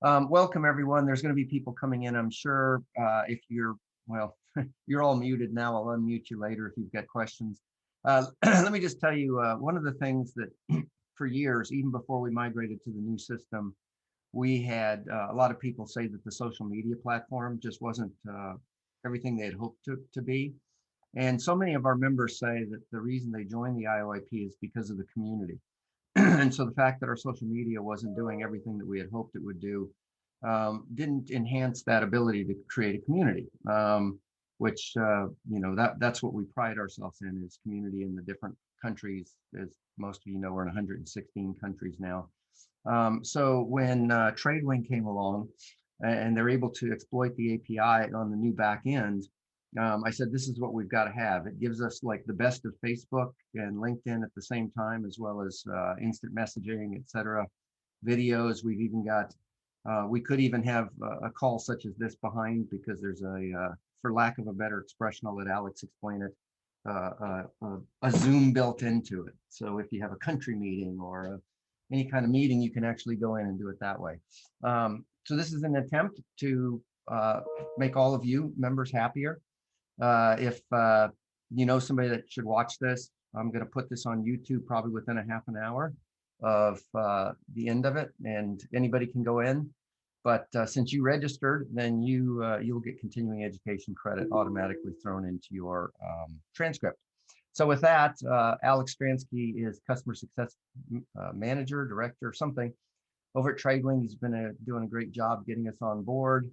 Welcome, everyone. There's going to be people coming in, I'm sure. If you're, well, you're all muted now. I'll unmute you later if you've got questions. Let me just tell you, one of the things that for years, even before we migrated to the new system, we had a lot of people say that the social media platform just wasn't everything they had hoped to be. And so many of our members say that the reason they joined the IAOIP is because of the community. And so the fact that our social media wasn't doing everything that we had hoped it would do didn't enhance that ability to create a community, which that's what we pride ourselves in, is community in the different countries. As most of you know, we're in 116 countries now. So when TradeWing came along and they're able to exploit the API on the new back end, I said, this is what we've got to have. It gives us like the best of Facebook and LinkedIn at the same time, as well as instant messaging, et cetera, videos. We've even got, we could even have a call such as this behind, because there's for lack of a better expression, I'll let Alex explain it, a Zoom built into it. So if you have a country meeting or any kind of meeting, you can actually go in and do it that way. So this is an attempt to make all of you members happier. If you know somebody that should watch this, I'm going to put this on YouTube probably within a half an hour of the end of it, and anybody can go in. But since you registered, then you'll get continuing education credit automatically thrown into your transcript. So with that, Alex Stransky is customer success manager, director, something over at TradeWing. He's been doing a great job getting us on board.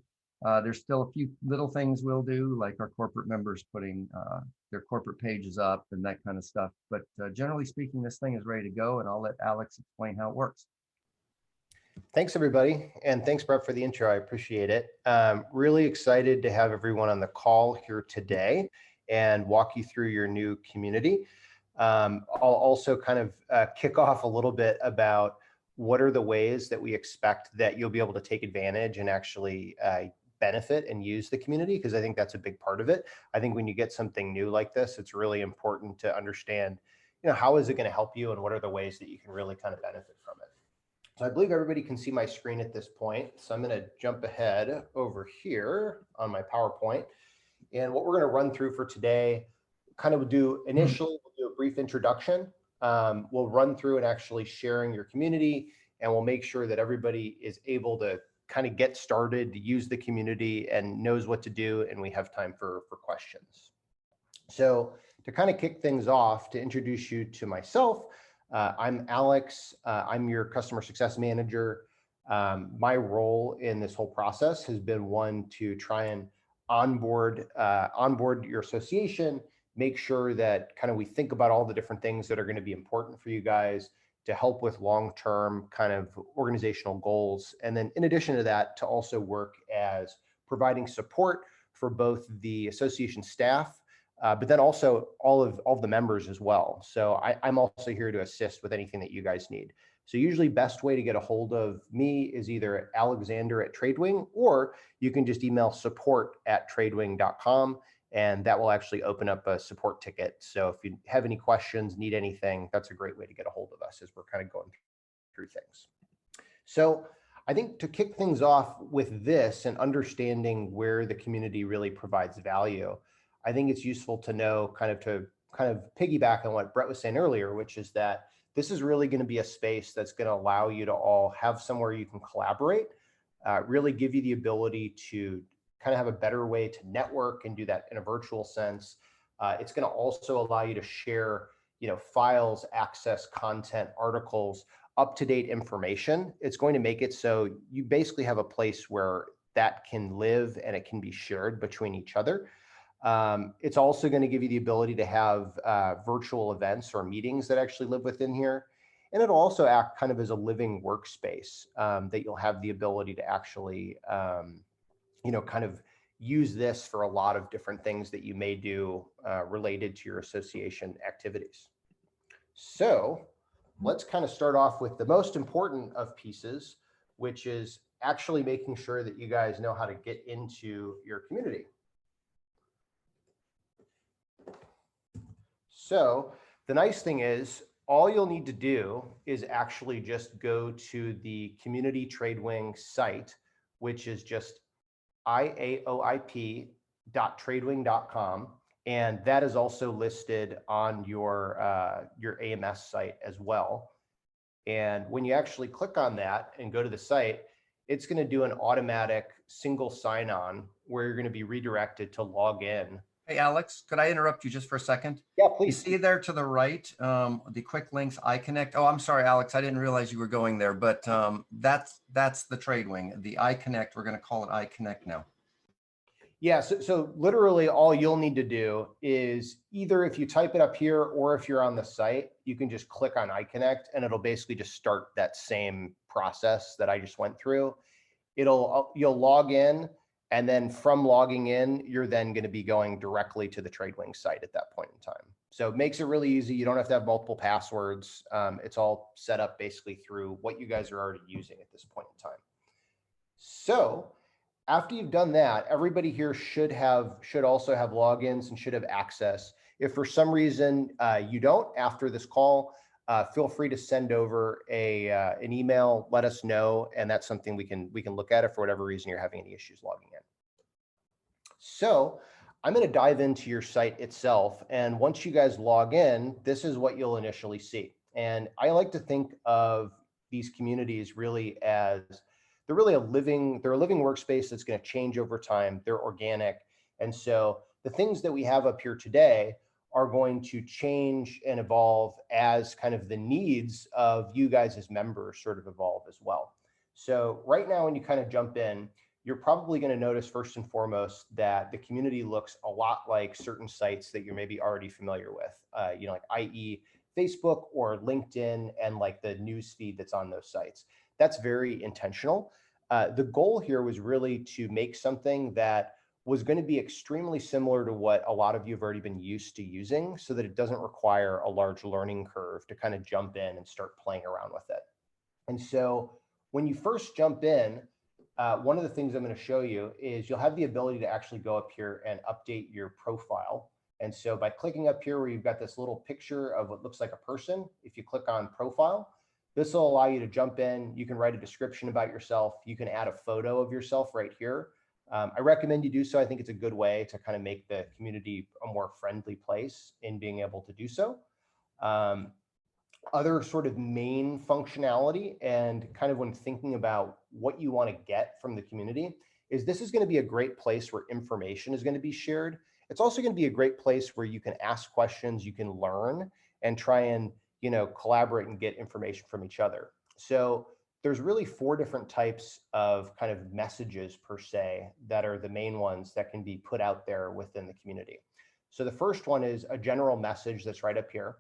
There's still a few little things we'll do, like our corporate members putting their corporate pages up and that kind of stuff. But generally speaking, this thing is ready to go, and I'll let Alex explain how it works. Thanks, everybody. And thanks, Brett, for the intro. I appreciate it. Really excited to have everyone on the call here today and walk you through your new community. I'll also kind of kick off a little bit about what are the ways that we expect that you'll be able to take advantage and actually benefit and use the community, because I think that's a big part of it. I think when you get something new like this, it's really important to understand, how is it going to help you and what are the ways that you can really kind of benefit from it. So I believe everybody can see my screen at this point. So I'm going to jump ahead over here on my PowerPoint. And what we're going to run through for today, kind of do initially, we'll do a brief introduction. We'll run through and actually sharing your community, and we'll make sure that everybody is able to kind of get started, to use the community and knows what to do, and we have time for questions. So to kind of kick things off, to introduce you to myself, I'm Alex. I'm your customer success manager. My role in this whole process has been one to try and onboard your association, make sure that kind of we think about all the different things that are going to be important for you guys to help with long-term kind of organizational goals. And then in addition to that, to also work as providing support for both the association staff, but then also all of the members as well. So I'm also here to assist with anything that you guys need. So usually best way to get a hold of me is either Alexander@TradeWing, or you can just email support@tradewing.com, and that will actually open up a support ticket. So if you have any questions, need anything, that's a great way to get a hold of us as we're kind of going through things. So I think to kick things off with this and understanding where the community really provides value, I think it's useful to know kind of piggyback on what Brett was saying earlier, which is that this is really going to be a space that's going to allow you to all have somewhere you can collaborate, really give you the ability to kind of have a better way to network and do that in a virtual sense. It's going to also allow you to share, files, access content, articles, up-to-date information. It's going to make it so you basically have a place where that can live and it can be shared between each other. It's also going to give you the ability to have virtual events or meetings that actually live within here. And it'll also act kind of as a living workspace that you'll have the ability to actually, kind of use this for a lot of different things that you may do related to your association activities. So let's kind of start off with the most important of pieces, which is actually making sure that you guys know how to get into your community. So the nice thing is all you'll need to do is actually just go to the Community Tradewing site, which is just IAOIP.tradewing.com. And that is also listed on your AMS site as well. And when you actually click on that and go to the site, it's going to do an automatic single sign-on where you're going to be redirected to log in. Hey, Alex, could I interrupt you just for a second? Yeah, You please. see there to the right, the quick links iConnect. Oh, I'm sorry, Alex, I didn't realize you were going there, but that's the TradeWing, the iConnect. We're going to call it iConnect now. Yeah, so literally all you'll need to do is either if you type it up here or if you're on the site, you can just click on iConnect and it'll basically just start that same process that I just went through. You'll log in, and then from logging in, you're then going to be going directly to the TradeWing site at that point in time. So it makes it really easy. You don't have to have multiple passwords. It's all set up basically through what you guys are already using at this point in time. So after you've done that, everybody here should also have logins and should have access. If for some reason you don't after this call, feel free to send over an email, let us know, and that's something we can look at if for whatever reason you're having any issues logging in. So I'm going to dive into your site itself, and once you guys log in, this is what you'll initially see. And I like to think of these communities really as they're a living workspace that's going to change over time. They're organic, and so the things that we have up here today are going to change and evolve as kind of the needs of you guys as members sort of evolve as well. So right now, when you kind of jump in, you're probably going to notice first and foremost that the community looks a lot like certain sites that you're maybe already familiar with, like i.e. Facebook or LinkedIn and like the news feed that's on those sites. That's very intentional. The goal here was really to make something that was going to be extremely similar to what a lot of you have already been used to using so that it doesn't require a large learning curve to kind of jump in and start playing around with it. And so when you first jump in, one of the things I'm going to show you is you'll have the ability to actually go up here and update your profile. And so by clicking up here where you've got this little picture of what looks like a person, if you click on profile, this will allow you to jump in. You can write a description about yourself. You can add a photo of yourself right here. I recommend you do so. I think it's a good way to kind of make the community a more friendly place in being able to do so. Other sort of main functionality and kind of when thinking about what you want to get from the community is this is going to be a great place where information is going to be shared. It's also going to be a great place where you can ask questions, you can learn and try and, collaborate and get information from each other. So there's really 4 different types of kind of messages per se that are the main ones that can be put out there within the community. So the first one is a general message that's right up here.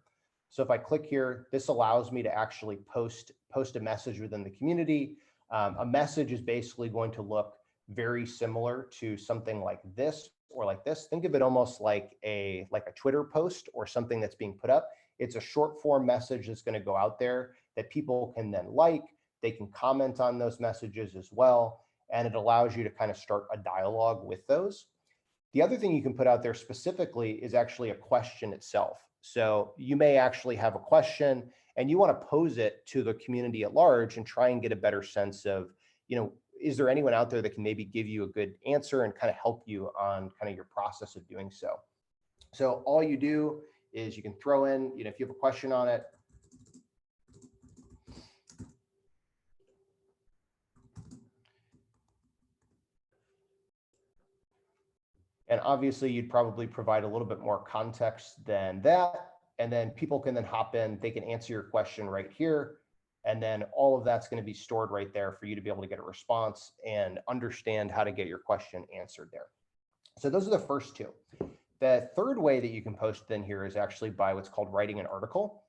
So if I click here, this allows me to actually post a message within the community. A message is basically going to look very similar to something like this or like this. Think of it almost like a Twitter post or something that's being put up. It's a short form message that's going to go out there that people can then like. They can comment on those messages as well. And it allows you to kind of start a dialogue with those. The other thing you can put out there specifically is actually a question itself. So you may actually have a question and you want to pose it to the community at large and try and get a better sense of, is there anyone out there that can maybe give you a good answer and kind of help you on kind of your process of doing so. So all you do is you can throw in, if you have a question on it, and obviously you'd probably provide a little bit more context than that. And then people can then hop in, they can answer your question right here. And then all of that's going to be stored right there for you to be able to get a response and understand how to get your question answered there. So those are the first 2. The third way that you can post then here is actually by what's called writing an article.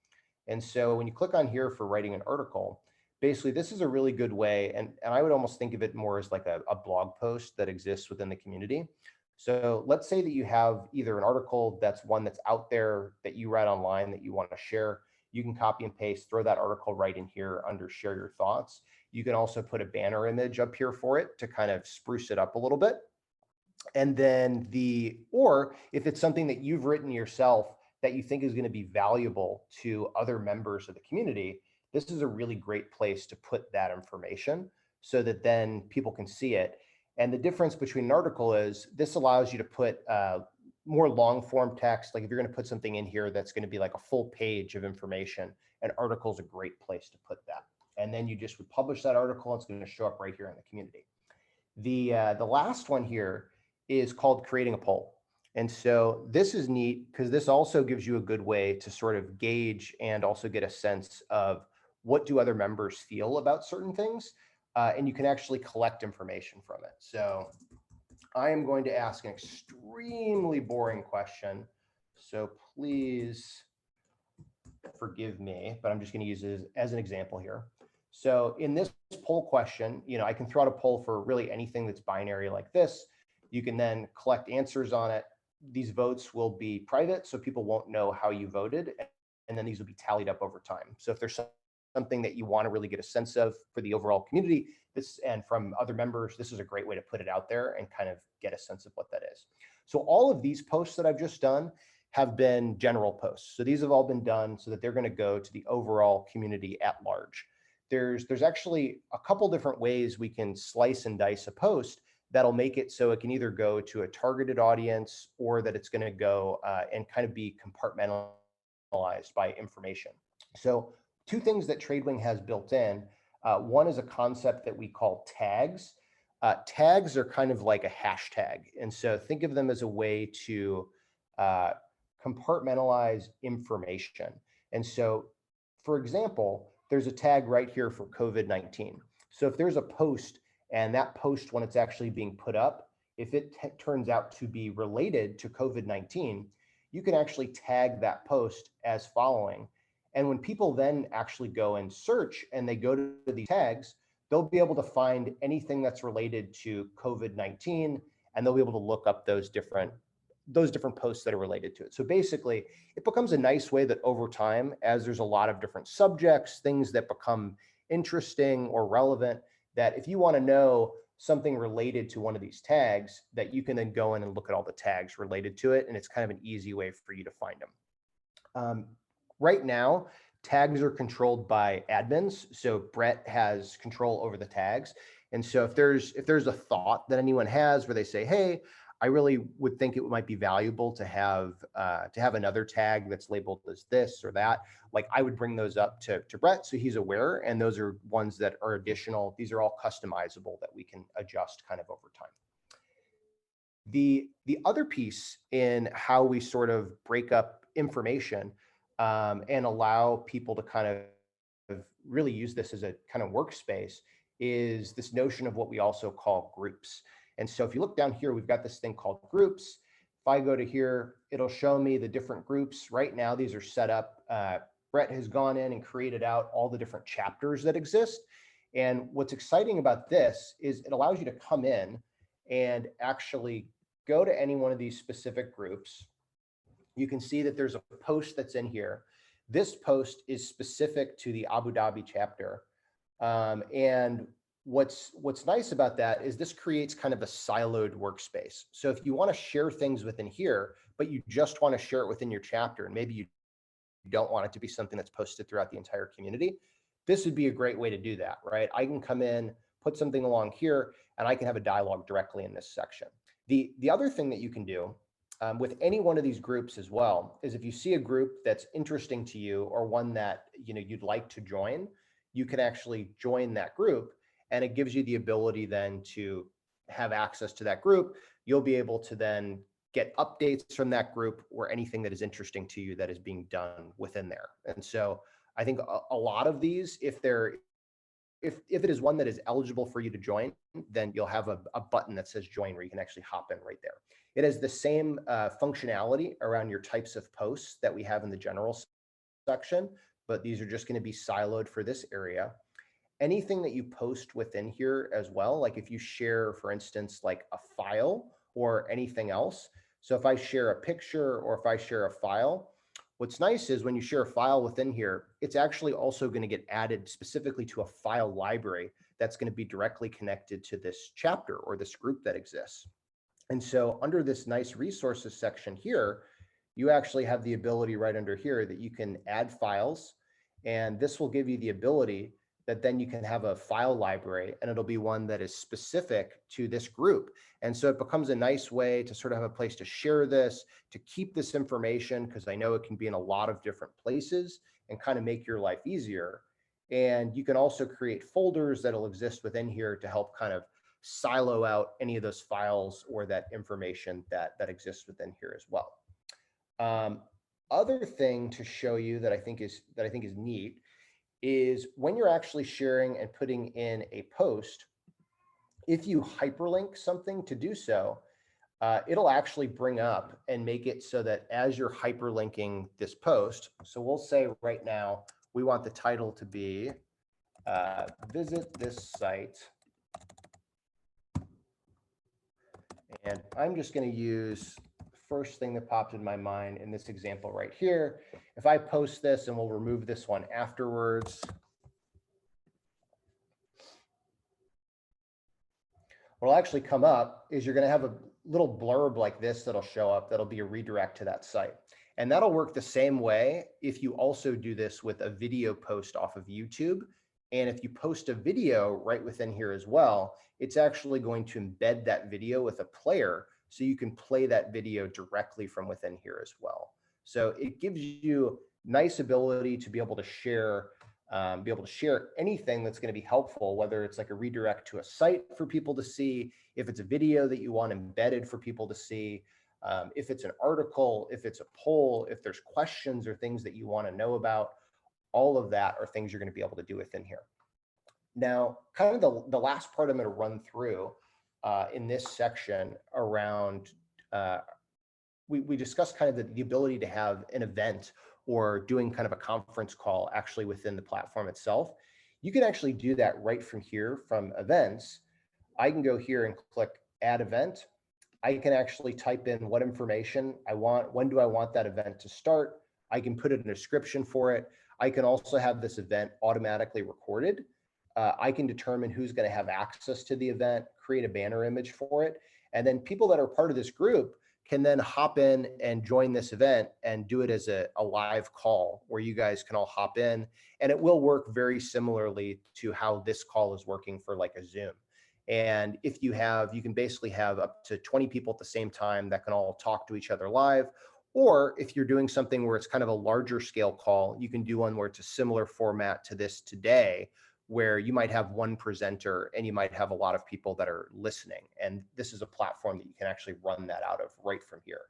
And so when you click on here for writing an article, basically this is a really good way. And I would almost think of it more as like a blog post that exists within the community. So let's say that you have either an article that's one that's out there that you read online that you want to share. You can copy and paste, throw that article right in here under share your thoughts. You can also put a banner image up here for it to kind of spruce it up a little bit. And then or if it's something that you've written yourself that you think is going to be valuable to other members of the community, this is a really great place to put that information so that then people can see it. And the difference between an article is this allows you to put more long form text. Like if you're going to put something in here that's going to be like a full page of information, an article is a great place to put that. And then you just would publish that article. It's going to show up right here in the community. The last one here is called creating a poll. And so this is neat because this also gives you a good way to sort of gauge and also get a sense of what do other members feel about certain things. And you can actually collect information from it. So I am going to ask an extremely boring question. So please forgive me, but I'm just going to use it as an example here. So in this poll question, I can throw out a poll for really anything that's binary like this. You can then collect answers on it. These votes will be private, so people won't know how you voted, and then these will be tallied up over time. So if there's something that you want to really get a sense of for the overall community, and from other members, this is a great way to put it out there and kind of get a sense of what that is. So all of these posts that I've just done have been general posts. So these have all been done so that they're going to go to the overall community at large. There's actually a couple different ways we can slice and dice a post that'll make it so it can either go to a targeted audience or that it's going to go and kind of be compartmentalized by information. So two things that TradeWing has built in. One is a concept that we call tags. Tags are kind of like a hashtag. And so think of them as a way to compartmentalize information. And so, for example, there's a tag right here for COVID-19. So if there's a post and that post, when it's actually being put up, if it turns out to be related to COVID-19, you can actually tag that post as following. And when people then actually go and search and they go to these tags, they'll be able to find anything that's related to COVID-19, and they'll be able to look up those different posts that are related to it. So basically, it becomes a nice way that over time, as there's a lot of different subjects, things that become interesting or relevant, that if you want to know something related to one of these tags, that you can then go in and look at all the tags related to it. And it's kind of an easy way for you to find them. Right now, tags are controlled by admins. So Brett has control over the tags. And so if there's a thought that anyone has where they say, hey, I really would think it might be valuable to have another tag that's labeled as this or that, like I would bring those up to Brett so he's aware. And those are ones that are additional. These are all customizable that we can adjust kind of over time. The other piece in how we sort of break up information and allow people to kind of really use this as a kind of workspace is this notion of what we also call groups. And so if you look down here, we've got this thing called groups. If I go to here, it'll show me the different groups. Right now, these are set up. Brett has gone in and created out all the different chapters that exist. And what's exciting about this is it allows you to come in and actually go to any one of these specific groups. You can see that there's a post that's in here. This post is specific to the Abu Dhabi chapter. And what's nice about that is this creates kind of a siloed workspace. So if you want to share things within here, but you just want to share it within your chapter, and maybe you don't want it to be something that's posted throughout the entire community, this would be a great way to do that, right? I can come in, put something along here, and I can have a dialogue directly in this section. The other thing that you can do with any one of these groups as well is if you see a group that's interesting to you or one that you'd like to join, you can actually join that group, and it gives you the ability then to have access to that group. You'll be able to then get updates from that group or anything that is interesting to you that is being done within there. And so I think a lot of these, if it is one that is eligible for you to join, then you'll have a button that says join where you can actually hop in right there. It has the same functionality around your types of posts that we have in the general section, but these are just going to be siloed for this area. Anything that you post within here as well, like if you share, for instance, like a file or anything else. So if I share a picture or if I share a file, what's nice is when you share a file within here, it's actually also going to get added specifically to a file library that's going to be directly connected to this chapter or this group that exists. And so under this nice resources section here, you actually have the ability right under here that you can add files, and this will give you the ability that then you can have a file library, and it'll be one that is specific to this group. And so it becomes a nice way to sort of have a place to share this, to keep this information, because I know it can be in a lot of different places and kind of make your life easier. And you can also create folders that'll exist within here to help kind of silo out any of those files or that information that exists within here as well. Other thing to show you that I think is neat is when you're actually sharing and putting in a post, if you hyperlink something to do so, it'll actually bring up and make it so that as you're hyperlinking this post, so we'll say right now, we want the title to be visit this site. And I'm just going to use the first thing that popped in my mind in this example right here. If I post this, and we'll remove this one afterwards. What'll actually come up is you're going to have a little blurb like this that'll show up. That'll be a redirect to that site. And that'll work the same way if you also do this with a video post off of YouTube. And if you post a video right within here as well, it's actually going to embed that video with a player so you can play that video directly from within here as well. So it gives you nice ability to be able to share anything that's going to be helpful, whether it's like a redirect to a site for people to see, if it's a video that you want embedded for people to see, if it's an article, if it's a poll, if there's questions or things that you want to know about. All of that are things you're going to be able to do within here. Now, kind of the last part I'm going to run through in this section around, we discussed kind of the ability to have an event or doing kind of a conference call actually within the platform itself. You can actually do that right from here from events. I can go here and click add event. I can actually type in what information I want. When do I want that event to start? I can put a description for it. I can also have this event automatically recorded. I can determine who's going to have access to the event, create a banner image for it. And then people that are part of this group can then hop in and join this event and do it as a live call where you guys can all hop in. And it will work very similarly to how this call is working for like a Zoom. And if you can basically have up to 20 people at the same time that can all talk to each other live. Or if you're doing something where it's kind of a larger scale call, you can do one where it's a similar format to this today, where you might have one presenter and you might have a lot of people that are listening. And this is a platform that you can actually run that out of right from here.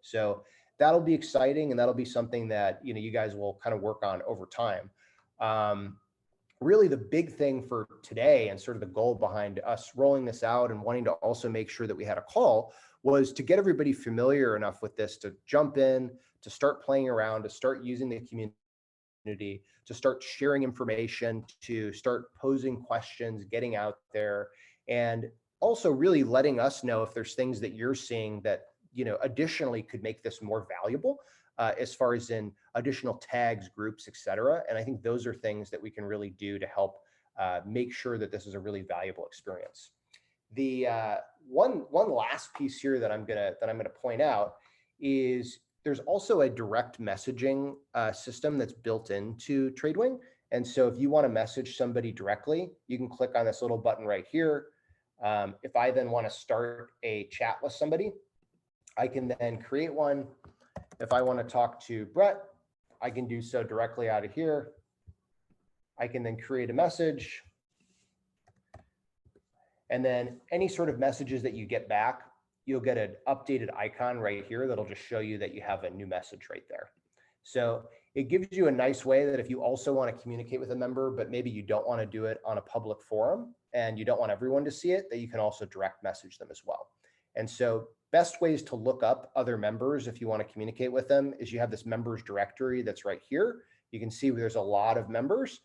So that'll be exciting, and that'll be something that you guys will kind of work on over time. Really the big thing for today and sort of the goal behind us rolling this out and wanting to also make sure that we had a call was to get everybody familiar enough with this to jump in, to start playing around, to start using the community, to start sharing information, to start posing questions, getting out there, and also really letting us know if there's things that you're seeing that additionally could make this more valuable. As far as in additional tags, groups, et cetera. And I think those are things that we can really do to help make sure that this is a really valuable experience. The one last piece here that I'm gonna point out is there's also a direct messaging system that's built into Tradewing. And so if you want to message somebody directly, you can click on this little button right here. If I then want to start a chat with somebody, I can then create one. If I want to talk to Brett, I can do so directly out of here. I can then create a message. And then any sort of messages that you get back, you'll get an updated icon right here that'll just show you that you have a new message right there. So it gives you a nice way that if you also want to communicate with a member, but maybe you don't want to do it on a public forum and you don't want everyone to see it, that you can also direct message them as well. And so best ways to look up other members if you want to communicate with them is you have this members directory that's right here. You can see there's a lot of members.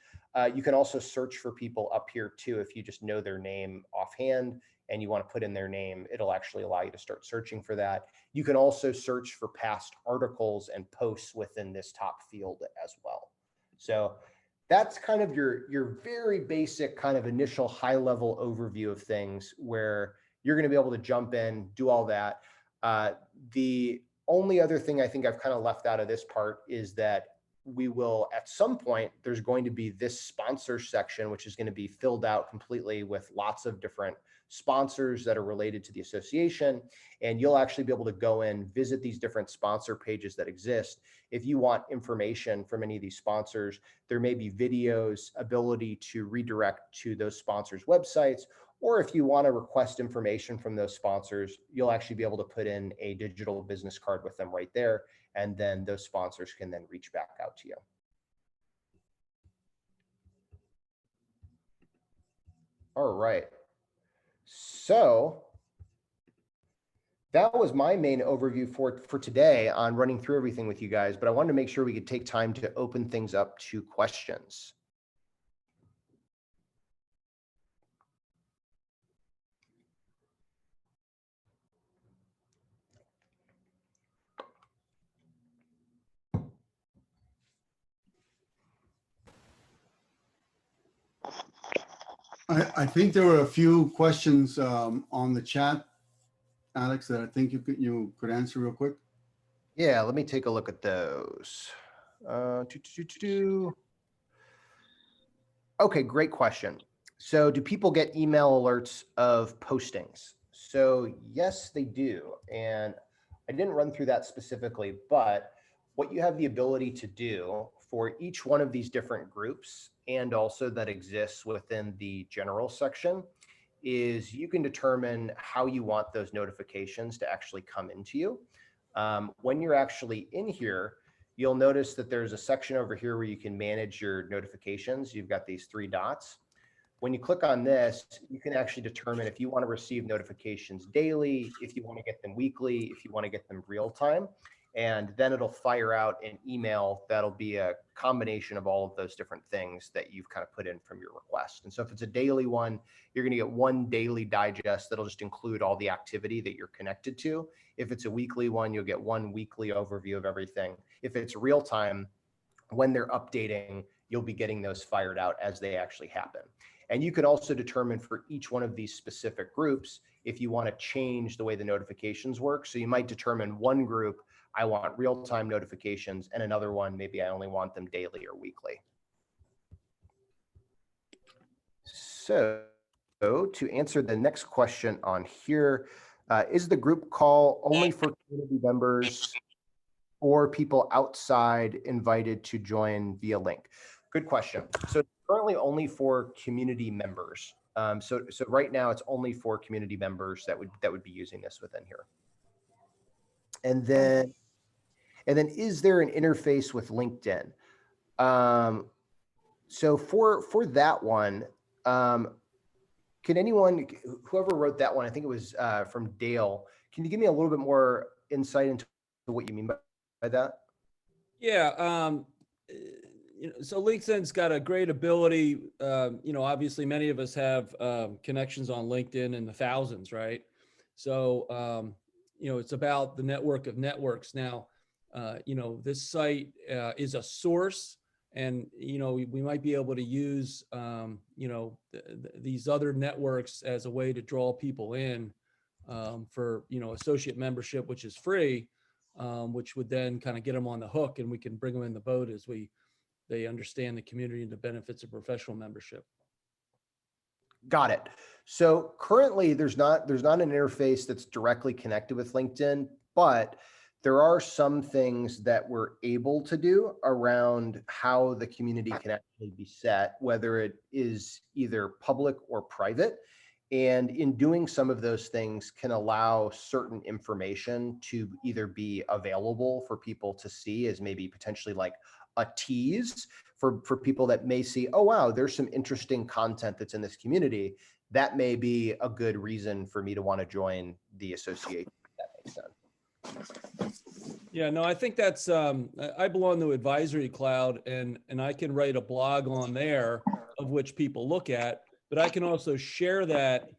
You can also search for people up here too. If you just know their name offhand and you want to put in their name, it'll actually allow you to start searching for that. You can also search for past articles and posts within this top field as well. So that's kind of your very basic kind of initial high level overview of things where you're going to be able to jump in, do all that. The only other thing I think I've kind of left out of this part is that we will, at some point, there's going to be this sponsor section, which is going to be filled out completely with lots of different sponsors that are related to the association. And you'll actually be able to go in, visit these different sponsor pages that exist. If you want information from any of these sponsors, there may be videos, ability to redirect to those sponsors' websites, or if you want to request information from those sponsors, you'll actually be able to put in a digital business card with them right there. And then those sponsors can then reach back out to you. All right. So that was my main overview for today on running through everything with you guys, but I wanted to make sure we could take time to open things up to questions. I think there were a few questions on the chat, Alex, that I think you could answer real quick. Yeah, let me take a look at those. Okay, great question. So do people get email alerts of postings? So yes, they do. And I didn't run through that specifically, but what you have the ability to do for each one of these different groups, and also that exists within the general section, is you can determine how you want those notifications to actually come into you. When you're actually in here, you'll notice that there's a section over here where you can manage your notifications. You've got these 3 dots. When you click on this, you can actually determine if you want to receive notifications daily, if you want to get them weekly, if you want to get them real time. And then it'll fire out an email that'll be a combination of all of those different things that you've kind of put in from your request. And so if it's a daily one, you're going to get one daily digest that'll just include all the activity that you're connected to. If it's a weekly one, you'll get one weekly overview of everything. If it's real time, when they're updating, you'll be getting those fired out as they actually happen. And you can also determine for each one of these specific groups if you want to change the way the notifications work. So you might determine one group, I want real-time notifications, and another one, maybe I only want them daily or weekly. So to answer the next question on here, is the group call only for community members or people outside invited to join via link? Good question. So it's currently only for community members. So right now it's only for community members that would be using this within here. And then is there an interface with LinkedIn? So for that one, can anyone, whoever wrote that one, I think it was from Dale, can you give me a little bit more insight into what you mean by that? Yeah, so LinkedIn's got a great ability. Obviously many of us have connections on LinkedIn in the thousands, right? So, it's about the network of networks. Now, this site is a source, and, we might be able to use, these other networks as a way to draw people in for, associate membership, which is free, which would then kind of get them on the hook, and we can bring them in the boat as they understand the community and the benefits of professional membership. Got it. So currently there's not an interface that's directly connected with LinkedIn, but there are some things that we're able to do around how the community can actually be set, whether it is either public or private. And in doing some of those things can allow certain information to either be available for people to see as maybe potentially like a tease for people that may see, oh, wow, there's some interesting content that's in this community. That may be a good reason for me to want to join the association, if that makes sense. Yeah, no, I think that's, I belong to Advisory Cloud, and I can write a blog on there of which people look at, but I can also share that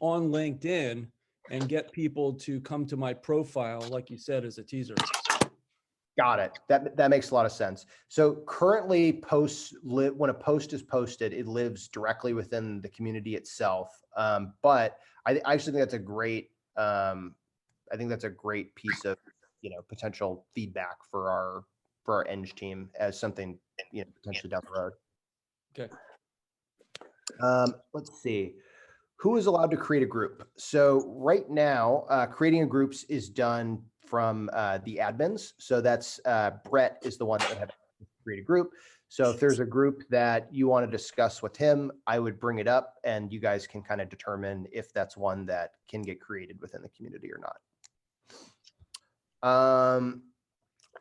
on LinkedIn and get people to come to my profile, like you said, as a teaser. Got it. That makes a lot of sense. So currently when a post is posted, it lives directly within the community itself. But I actually think that's a great, I think that's a great piece of potential feedback for our Eng team as something, potentially down the road. Okay. Let's see. Who is allowed to create a group? So right now, creating a groups is done from the admins. So that's Brett is the one that would have to create a group. So if there's a group that you want to discuss with him, I would bring it up and you guys can kind of determine if that's one that can get created within the community or not.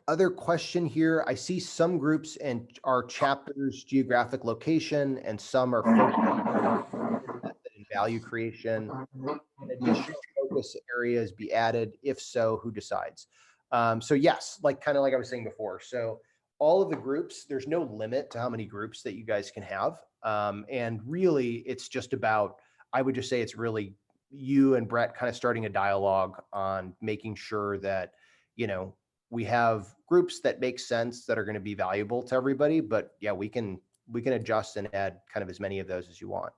Other question here, I see some groups and our chapters geographic location and some are focused in value creation. Can additional focus areas be added? If so, who decides? So yes, kind of like I was saying before. So all of the groups, there's no limit to how many groups that you guys can have. And really it's just about, I would just say it's really you and Brett kind of starting a dialogue on making sure that, we have groups that make sense that are going to be valuable to everybody, but yeah, we can adjust and add kind of as many of those as you want.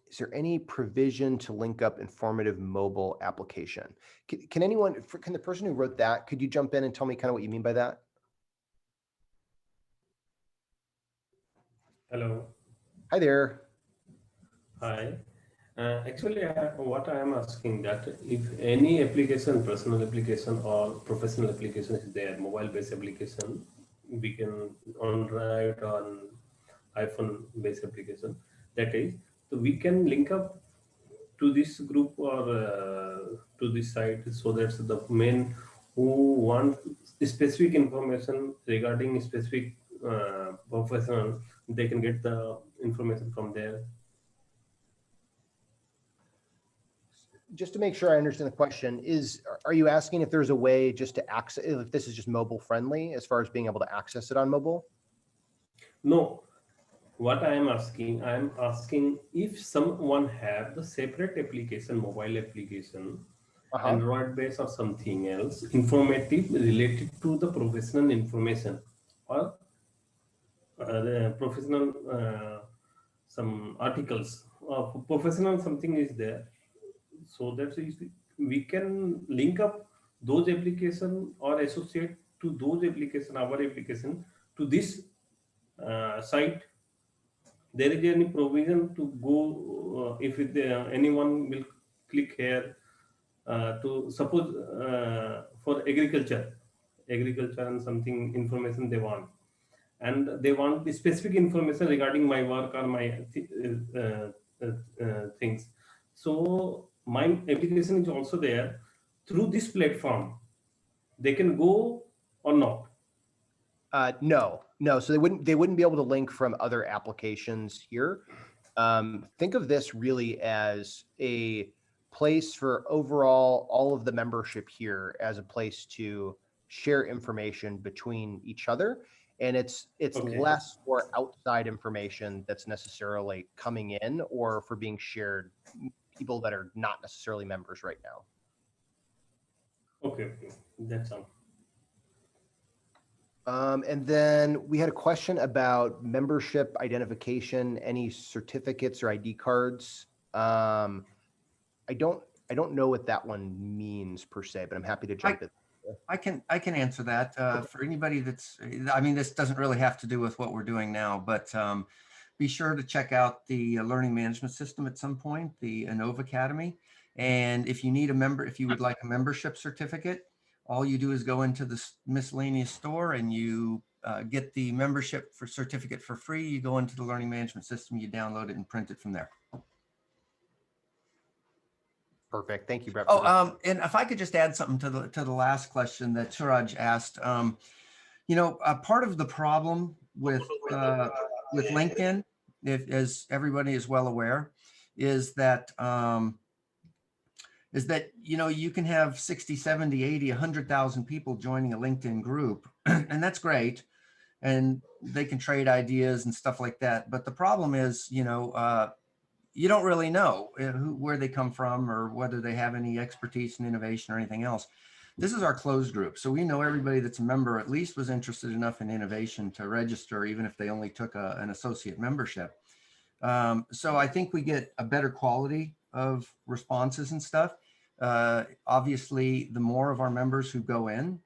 Is there any provision to link up informative mobile application? Can the person who wrote that, could you jump in and tell me kind of what you mean by that? Hello. Hi there. Hi. Actually, what I am asking that if any application, personal application or professional application is there, mobile-based application, we can Android on iPhone-based application. That is, so we can link up to this group or to this site, so that the main who want specific information regarding specific professional, they can get the information from there. Just to make sure I understand the question, are you asking if there's a way just to access, if this is just mobile friendly as far as being able to access it on mobile? No, what I am asking if someone have the separate application, mobile application, Android based or something else, informative related to the professional information or the professional some articles of professional something is there, so that is we can link up those application or associate to those application, our application, to this site. There is any provision to go if anyone will click here to suppose for agriculture and something information they want, and they want the specific information regarding my work or my things. So my application is also there. Through this platform, they can go or not? No. So they wouldn't be able to link from other applications here. Think of this really as a place for overall all of the membership here as a place to share information between each other. And it's Okay. less for outside information that's necessarily coming in or for being shared people that are not necessarily members right now. Okay, that's all. And then we had a question about membership identification, any certificates or ID cards. I don't know what that one means per se, but I'm happy to jump in. I can answer that for anybody that's, I mean, this doesn't really have to do with what we're doing now, but be sure to check out the learning management system at some point, the Innova Academy. And if you need if you would like a membership certificate, all you do is go into the miscellaneous store and you get the membership certificate for free. You go into the learning management system, you download it and print it from there. Perfect. Thank you, Brett. Oh, and if I could just add something to the last question that Suraj asked, part of the problem with LinkedIn, as everybody is well aware, is that you can have 60, 70, 80, 100,000 people joining a LinkedIn group, and that's great, and they can trade ideas and stuff like that. But the problem is, you don't really know where they come from or whether they have any expertise in innovation or anything else. This is our closed group. So we know everybody that's a member at least was interested enough in innovation to register, even if they only took an associate membership. So I think we get a better quality of responses and stuff. Obviously, the more of our members who go in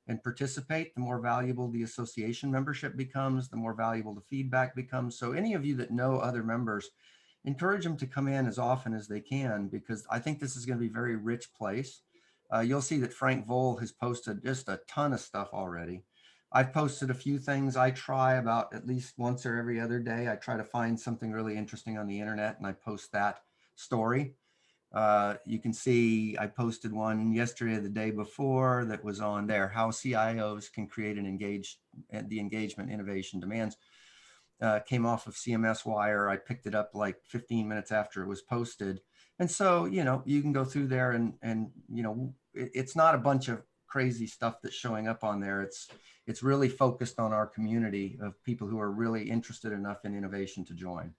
and participate, the more valuable the association membership becomes, the more valuable the feedback becomes. So any of you that know other members, encourage them to come in as often as they can, because I think this is going to be a very rich place. You'll see that Frank Vole has posted just a ton of stuff already. I've posted a few things. I try about at least once or every other day. I try to find something really interesting on the internet and I post that story. You can see I posted one yesterday or the day before that was on there, how CIOs can create and engage the engagement innovation demands. Came off of CMS Wire. I picked it up like 15 minutes after it was posted. And so, you know, you can go through there and you know, it's not a bunch of crazy stuff that's showing up on there. It's really focused on our community of people who are really interested enough in innovation to join.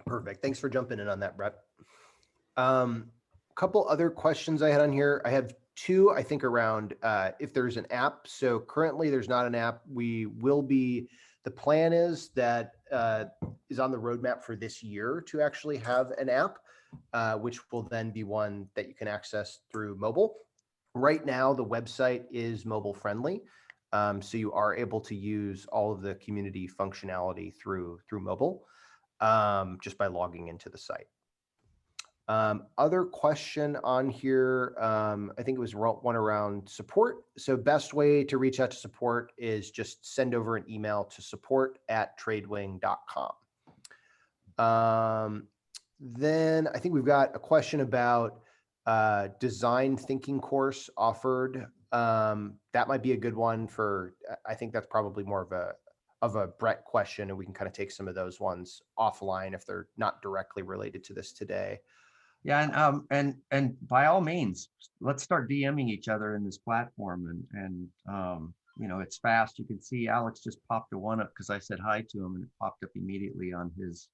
Perfect. Thanks for jumping in on that, Brett. Couple other questions I had on here. I have two, I think, around if there's an app. So currently there's not an app. We will be, the plan is that is on the roadmap for this year to actually have an app, which will then be one that you can access through mobile. Right now, the website is mobile friendly. So you are able to use all of the community functionality through mobile. Just by logging into the site. Other question on here, I think it was one around support. So best way to reach out to support is just send over an email to support@tradewing.com. Then I think we've got a question about design thinking course offered. That might be a good one for, I think that's probably more of a Brett question, and we can kind of take some of those ones offline if they're not directly related to this today. Yeah, and by all means, let's start DMing each other in this platform, and you know, it's fast. You can see Alex just popped a one up because I said hi to him, and it popped up immediately on his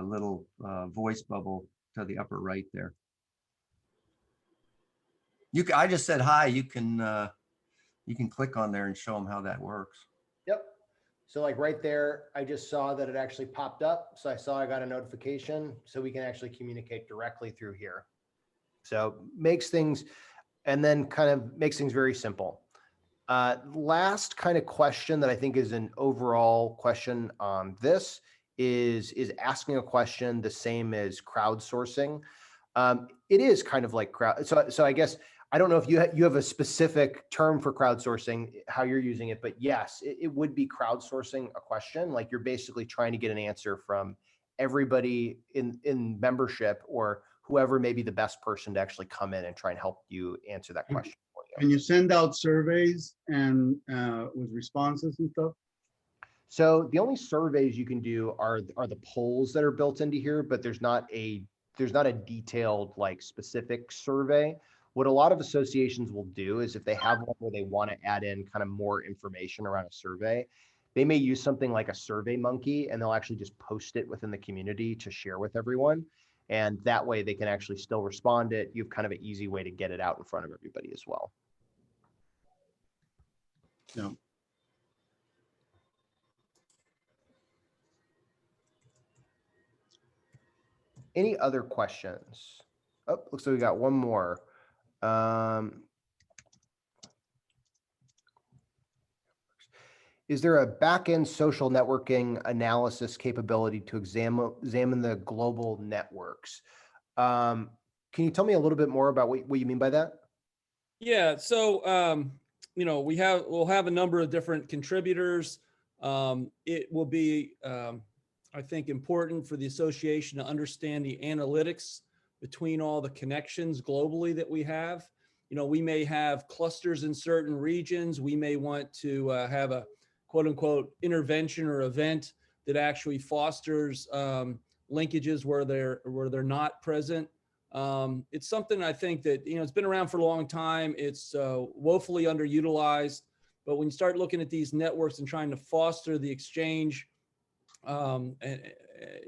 little voice bubble to the upper right there. I just said hi. You can click on there and show them how that works. Yep. So like right there, I just saw that it actually popped up. So I saw I got a notification, so we can actually communicate directly through here. So makes things, and then kind of makes things very simple. Last kind of question that I think is an overall question on this is asking a question the same as crowdsourcing. It is kind of like so I guess, I don't know if you have a specific term for crowdsourcing, how you're using it, but yes, it would be crowdsourcing a question. Like you're basically trying to get an answer from everybody in membership or whoever may be the best person to actually come in and try and help you answer that question for you. And you send out surveys and with responses and stuff? So the only surveys you can do are the polls that are built into here, but there's not a detailed like specific survey. What a lot of associations will do is if they have one where they want to add in kind of more information around a survey, they may use something like a Survey Monkey, and they'll actually just post it within the community to share with everyone. And that way they can actually still respond it. You have kind of an easy way to get it out in front of everybody as well. Yeah. Any other questions? Oh, looks like we got one more. Is there a back-end social networking analysis capability to examine the global networks? Can you tell me a little bit more about what you mean by that? Yeah, so you know, we'll have a number of different contributors. It will be, I think, important for the association to understand the analytics between all the connections globally that we have. You know, we may have clusters in certain regions. We may want to have a quote unquote intervention or event that actually fosters linkages where they're not present. It's something I think that, you know, it's been around for a long time. It's woefully underutilized, but when you start looking at these networks and trying to foster the exchange, and,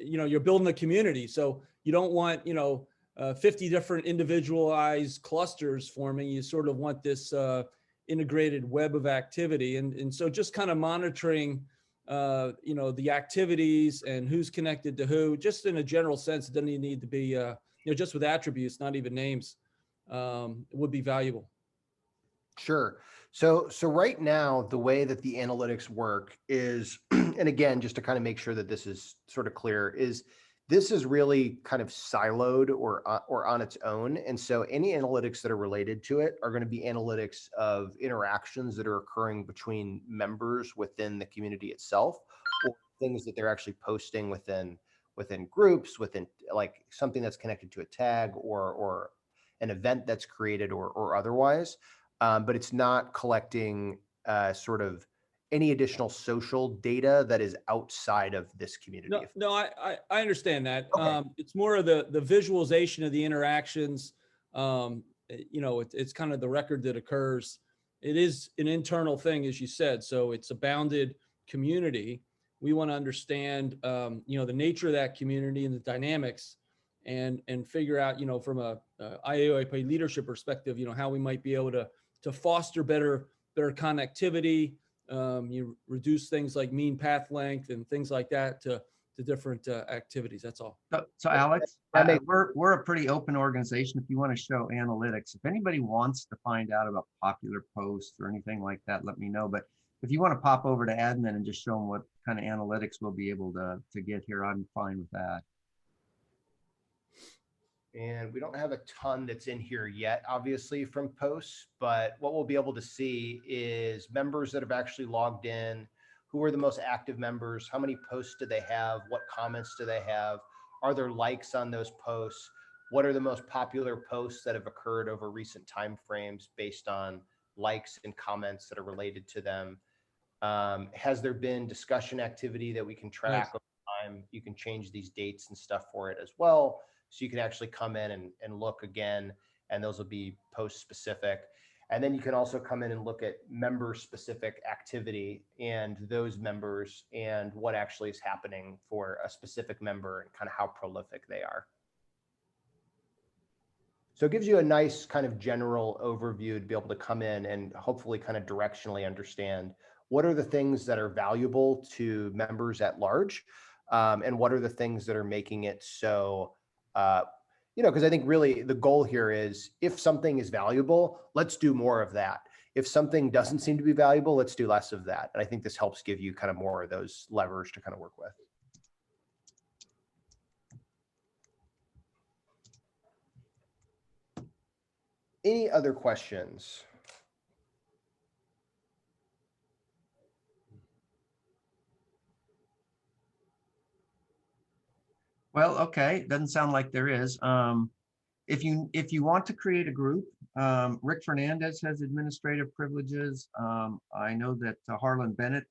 you know, you're building a community. So you don't want, you know, 50 different individualized clusters forming. You sort of want this integrated web of activity. And so just kind of monitoring, you know, the activities and who's connected to who, just in a general sense. It doesn't even need to be just with attributes, not even names, would be valuable. Sure. So right now, the way that the analytics work is, and again, just to kind of make sure that this is sort of clear, is this is really kind of siloed or on its own. And so any analytics that are related to it are going to be analytics of interactions that are occurring between members within the community itself, or things that they're actually posting within groups, within like something that's connected to a tag or an event that's created or otherwise. But it's not collecting sort of any additional social data that is outside of this community. No, I understand that. Okay. It's more of the visualization of the interactions. It's kind of the record that occurs. It is an internal thing, as you said. So it's a bounded community. We want to understand, the nature of that community and the dynamics, and figure out, from a IAOIP leadership perspective, how we might be able to foster better connectivity. You reduce things like mean path length and things like that to different activities. That's all. So Alex, we're a pretty open organization. If you want to show analytics, if anybody wants to find out about popular posts or anything like that, let me know. But if you want to pop over to admin and just show them what kind of analytics we'll be able to get here, I'm fine with that. And we don't have a ton that's in here yet, obviously, from posts, but what we'll be able to see is members that have actually logged in, who are the most active members, how many posts do they have, what comments do they have, are there likes on those posts, what are the most popular posts that have occurred over recent timeframes based on likes and comments that are related to them. Has there been discussion activity that we can track over time? You can change these dates and stuff for it as well. So you can actually come in and look again, and those will be post specific. And then you can also come in and look at member specific activity and those members and what actually is happening for a specific member and kind of how prolific they are. So it gives you a nice kind of general overview to be able to come in and hopefully kind of directionally understand what are the things that are valuable to members at large, and what are the things that are making it so because I think really the goal here is if something is valuable, let's do more of that. If something doesn't seem to be valuable, let's do less of that. And I think this helps give you kind of more of those levers to kind of work with. Any other questions? Well, okay, doesn't sound like there is. If you want to create a group, Rick Fernandez has administrative privileges. I know that Harlan Bennett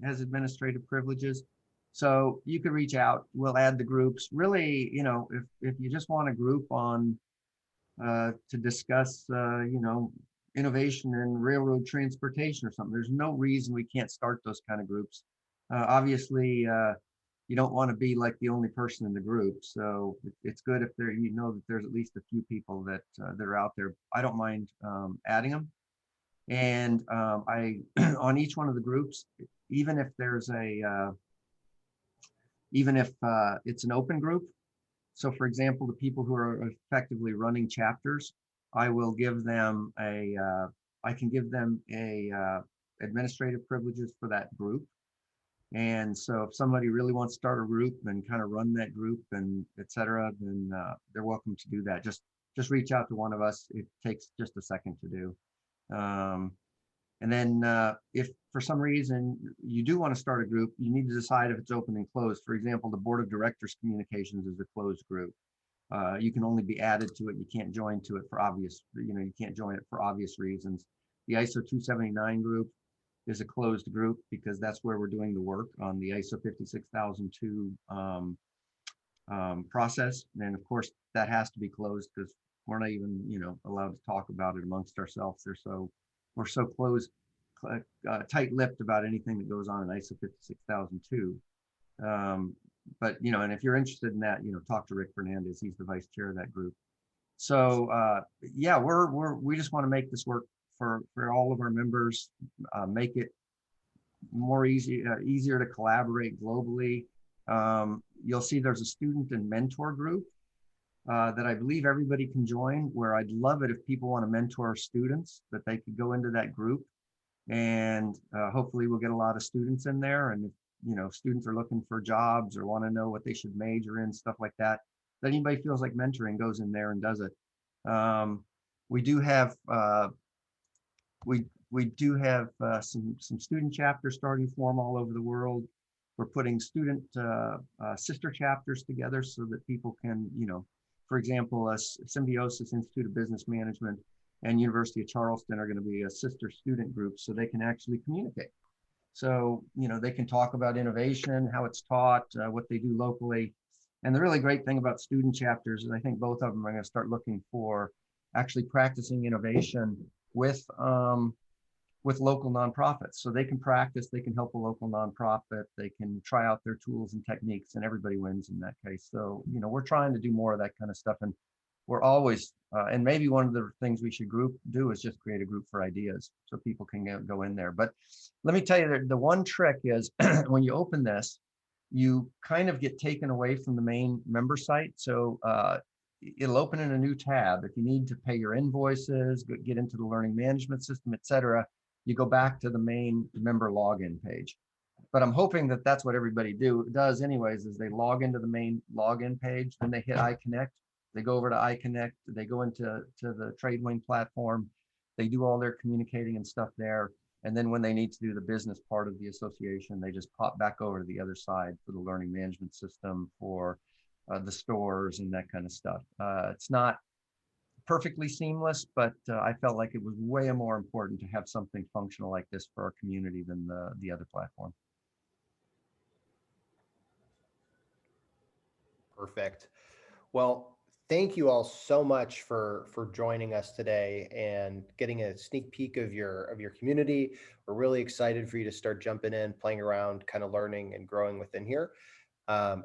has administrative privileges. So you could reach out, we'll add the groups. Really, if you just want a group on to discuss, innovation in railroad transportation or something, there's no reason we can't start those kind of groups. Obviously, you don't want to be like the only person in the group. So it's good if that there's at least a few people that are out there. I don't mind adding them. And I, on each one of the groups, even if there's even if it's an open group. So for example, the people who are effectively running chapters, I will give them I can give them administrative privileges for that group. And so if somebody really wants to start a group and kind of run that group and et cetera, then they're welcome to do that. Just reach out to one of us. It takes just a second to do. And then if for some reason you do want to start a group, you need to decide if it's open and closed. For example, the board of directors communications is a closed group. You can only be added to it. You can't join to it for obvious, you can't join it for obvious reasons. The ISO 279 group is a closed group because that's where we're doing the work on the ISO 56002 process. And of course that has to be closed because we're not even, allowed to talk about it amongst ourselves. We're so closed, tight-lipped about anything that goes on in ISO 56002. But, and if you're interested in that, talk to Rick Fernandez. He's the vice chair of that group. So yeah, we just want to make this work for all of our members, make it more easier to collaborate globally. You'll see there's a student and mentor group. that I believe everybody can join, where I'd love it if people want to mentor students, that they could go into that group, and hopefully we'll get a lot of students in there. And if, you know, students are looking for jobs or want to know what they should major in, stuff like that, that anybody feels like mentoring goes in there and does it. We do have some student chapters starting to form all over the world. We're putting student sister chapters together so that people can, you know, for example, Symbiosis Institute of Business Management and University of Charleston are going to be a sister student group, so they can actually communicate. So, you know, they can talk about innovation, how it's taught, what they do locally. And the really great thing about student chapters is I think both of them are going to start looking for actually practicing innovation with local nonprofits. So they can practice, they can help a local nonprofit, they can try out their tools and techniques, and everybody wins in that case. So, you know, we're trying to do more of that kind of stuff. And we're always, and maybe one of the things we should do is just create a group for ideas so people can go in there. But let me tell you that the one trick is when you open this, you kind of get taken away from the main member site. So it'll open in a new tab. If you need to pay your invoices, get into the learning management system, et cetera, you go back to the main member login page. But I'm hoping that that's what everybody does anyways, is they log into the main login page, then they hit iConnect, they go over to iConnect, they go into the TradeWing platform, they do all their communicating and stuff there. And then when they need to do the business part of the association, they just pop back over to the other side for the learning management system, for the stores and that kind of stuff. It's not perfectly seamless, but I felt like it was way more important to have something functional like this for our community than the other platform. Perfect. Well, thank you all so much for joining us today and getting a sneak peek of your community. We're really excited for you to start jumping in, playing around, kind of learning and growing within here.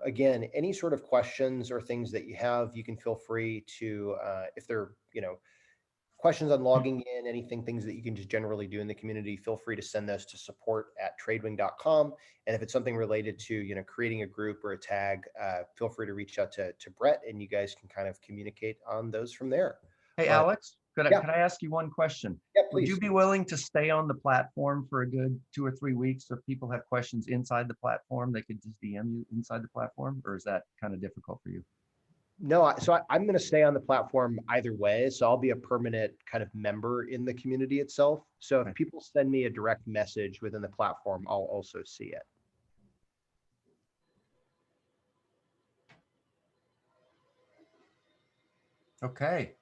Again, any sort of questions or things that you have, you can feel free to, if they're, you know, questions on logging in, things that you can just generally do in the community, feel free to send those to support@tradewing.com. And if it's something related to, you know, creating a group or a tag, feel free to reach out to Brett, and you guys can kind of communicate on those from there. Hey, Alex, could yeah. I ask you one question? Yeah, Would please. you be willing to stay on the platform for a good 2 or 3 weeks? So if people have questions inside the platform, they could just DM you inside the platform, or is that kind of difficult for you? No, so I'm going to stay on the platform either way. So I'll be a permanent kind of member in the community itself. So if people send me a direct message within the platform, I'll also see it. Okay.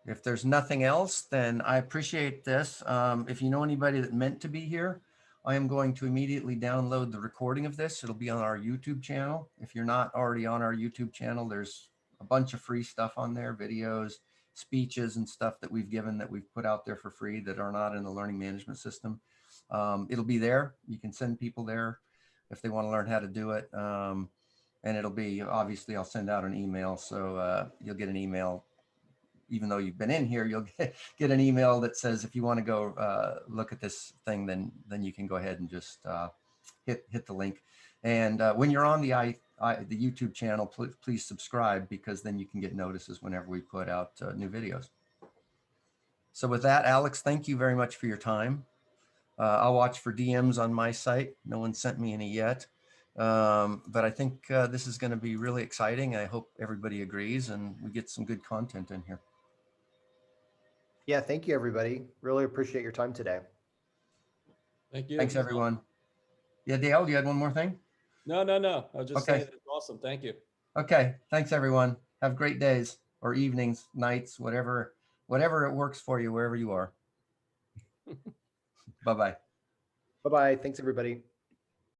If there's nothing else, then I appreciate this. If you know anybody that meant to be here, I am going to immediately download the recording of this. It'll be on our YouTube channel. If you're not already on our YouTube channel, there's a bunch of free stuff on there, videos, speeches and stuff that we've given, that we've put out there for free that are not in the learning management system. It'll be there. You can send people there if they want to learn how to do it. And it'll be, obviously, I'll send out an email. So you'll get an email. Even though you've been in here, you'll get an email that says, if you want to go look at this thing, then you can go ahead and just hit the link. And when you're on the YouTube channel, please subscribe, because then you can get notices whenever we put out new videos. So with that, Alex, thank you very much for your time. I'll watch for DMs on my site. No one sent me any yet. But I think this is going to be really exciting. I hope everybody agrees and we get some good content in here. Yeah, thank you, everybody. Really appreciate your time today. Thank you. Thanks, everyone. Yeah, Dale, you had one more thing? No. I was just saying it's awesome. Thank you. Okay. Thanks, everyone. Have great days or evenings, nights, whatever it works for you, wherever you are. Bye-bye. Bye-bye. Thanks, everybody.